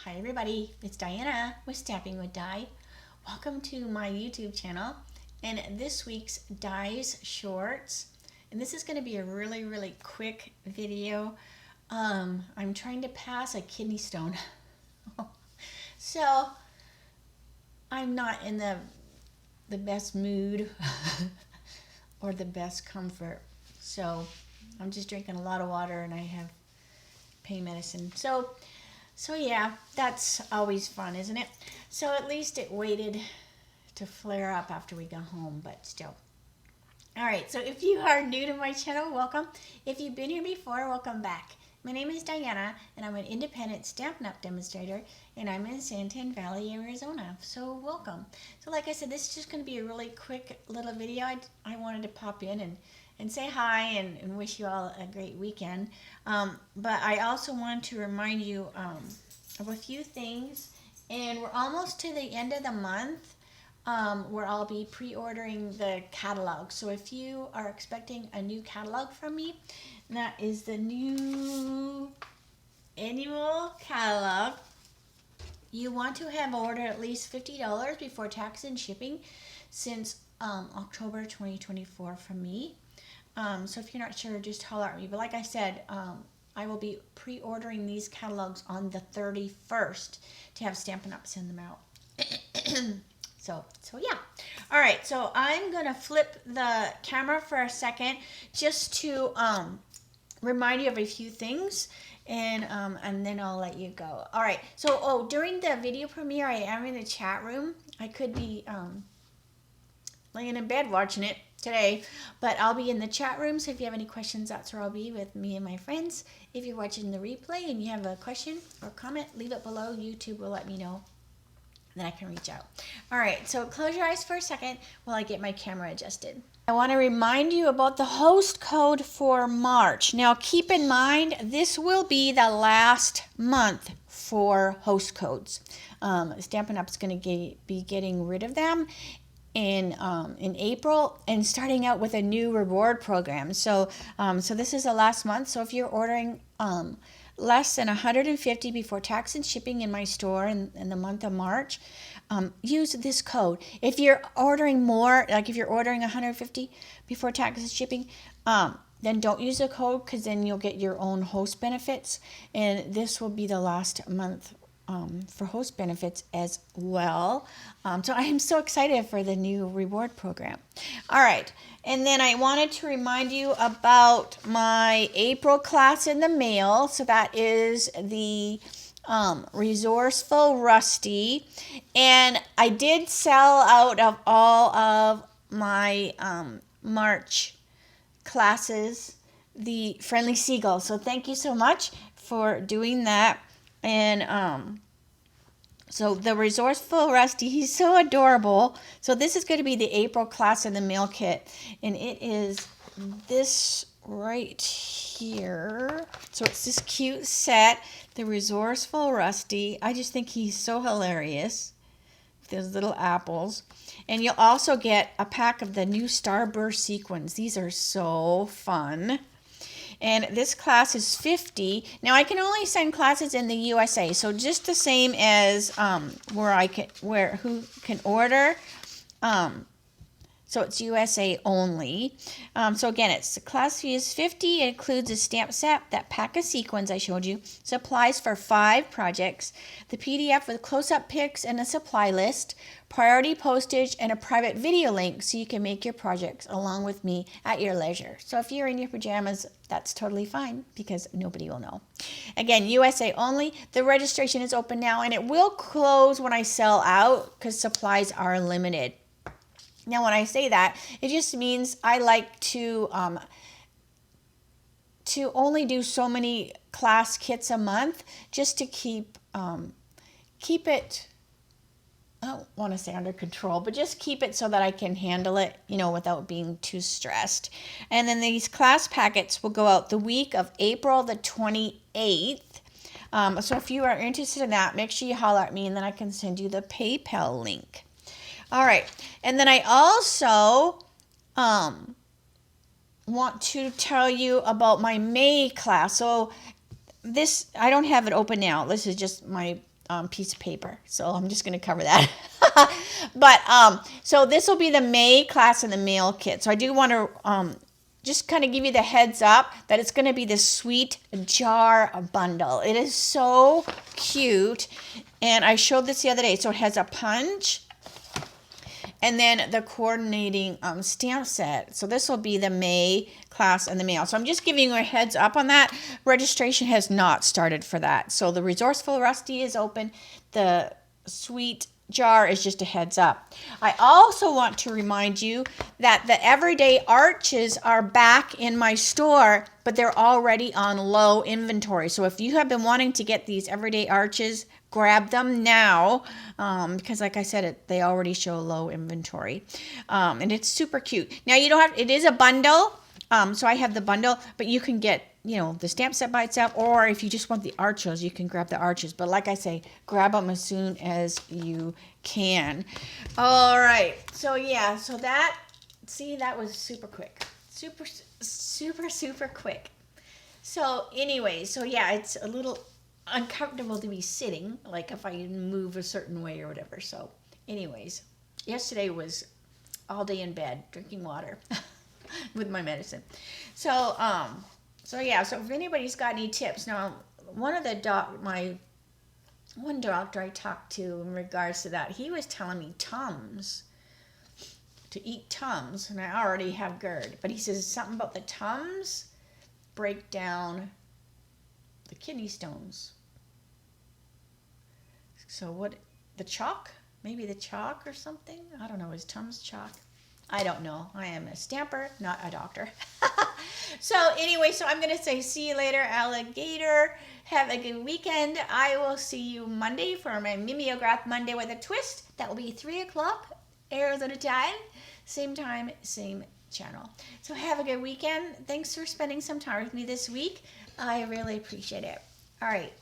Hi everybody, it's Diana with Stamping with Di. Welcome to my YouTube channel and this week's Di's Shorts. And this is going to be a really quick video. I'm trying to pass a kidney stone. So I'm not in the best mood or the best comfort. So I'm just drinking a lot of water and I have pain medicine. So yeah, that's always fun, isn't it? So at least it waited to flare up after we got home, but still. All right, so if you are new to my channel, welcome. If you've been here before, welcome back. My name is Diana, and I'm an independent Stampin' Up! Demonstrator, and I'm in Santan Valley, Arizona. So welcome. So like I said, this is just going to be a really quick little video. I wanted to pop in and say hi and wish you all a great weekend. But I also wanted to remind you of a few things. And we're almost to the end of the month where I'll be pre-ordering the catalog. So if you are expecting a new catalog from me, that is the new annual catalog. You want to have ordered at least $50 before tax and shipping since October 2024 from me. So if you're not sure, just holler at me. But like I said, I will be pre-ordering these catalogs on the 31st to have Stampin' Up! Send them out. So yeah. All right, so I'm going to flip the camera for a second just to remind you of a few things, and then I'll let you go. All right, so during the video premiere, I am in the chat room. I could be laying in bed watching it today, but I'll be in the chat room, so if you have any questions, that's where I'll be with me and my friends. If you're watching the replay and you have a question or comment, leave it below. YouTube will let me know, then I can reach out. All right, so close your eyes for a second while I get my camera adjusted. I want to remind you about the host code for March. Now keep in mind, this will be the last month for host codes. Stampin' Up! Is going to be getting rid of them in April and starting out with a new reward program. So this is the last month. So if you're ordering less than $150 before tax and shipping in my store in the month of March, use this code. If you're ordering more, like if you're ordering $150 before tax and shipping, then don't use the code, because then you'll get your own host benefits, and this will be the last month for host benefits as well. So I am so excited for the new reward program. All right, and then I wanted to remind you about my April class in the mail. So that is the Resourceful Rusty, and I did sell out of all of my March classes, the Friendly Seagull. So thank you so much for doing that. And so the Resourceful Rusty, he's so adorable. So this is going to be the April class in the mail kit, and it is this right here. So it's this cute set, the Resourceful Rusty. I just think he's so hilarious with those little apples. And you'll also get a pack of the new Starburst sequins. These are so fun. And this class is $50. Now I can only send classes in the USA, so just the same as who can order. So it's USA only. So again, the class fee is $50. It includes a stamp set, that pack of sequins I showed you, supplies for 5 projects, the PDF with close-up pics and a supply list, priority postage, and a private video link so you can make your projects along with me at your leisure. So if you're in your pajamas, that's totally fine, because nobody will know. Again, USA only. The registration is open now, and it will close when I sell out because supplies are limited. Now, when I say that, it just means I like to only do so many class kits a month, just to keep it, I don't want to say under control, but just keep it so that I can handle it, without being too stressed. And then these class packets will go out the week of April the 28th. So if you are interested in that, make sure you holler at me, and then I can send you the PayPal link. All right, and then I also want to tell you about my May class. So this, I don't have it open now. This is just my piece of paper. So I'm just going to cover that. But so this will be the May class and the mail kit. So I do want to just kind of give you the heads up that it's going to be this sweet jar bundle. It is so cute. And I showed this the other day. So it has a punch and then the coordinating stamp set. So this will be the May class and the mail. So I'm just giving you a heads up on that. Registration has not started for that. So the Resourceful Rusty is open. The sweet jar is just a heads up. I also want to remind you that the everyday arches are back in my store, but they're already on low inventory. So if you have been wanting to get these everyday arches, grab them now, because like I said, they already show low inventory. And it's super cute. Now you don't have, it is a bundle. So I have the bundle, but you can get, the stamp set by itself, or if you just want the arches, you can grab the arches. But like I say, grab them as soon as you can. All right. So yeah, so that was super quick. Super, super, super quick. So anyway, so yeah, it's a little uncomfortable to be sitting, like if I move a certain way or whatever. So anyways, yesterday was all day in bed drinking water with my medicine. So yeah, so if anybody's got any tips. Now, one doctor I talked to in regards to that, he was telling me Tums, to eat Tums, and I already have GERD, but he says something about the Tums break down the kidney stones. So what, the chalk? Maybe the chalk or something? I don't know, is Tums chalk? I don't know. I am a stamper, not a doctor. So anyway, so I'm going to say see you later, alligator. Have a good weekend. I will see you Monday for my Mimeograph Monday with a twist. That will be 3 o'clock Arizona time. Same time, same channel. So have a good weekend. Thanks for spending some time with me this week. I really appreciate it. All right.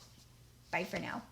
Bye for now.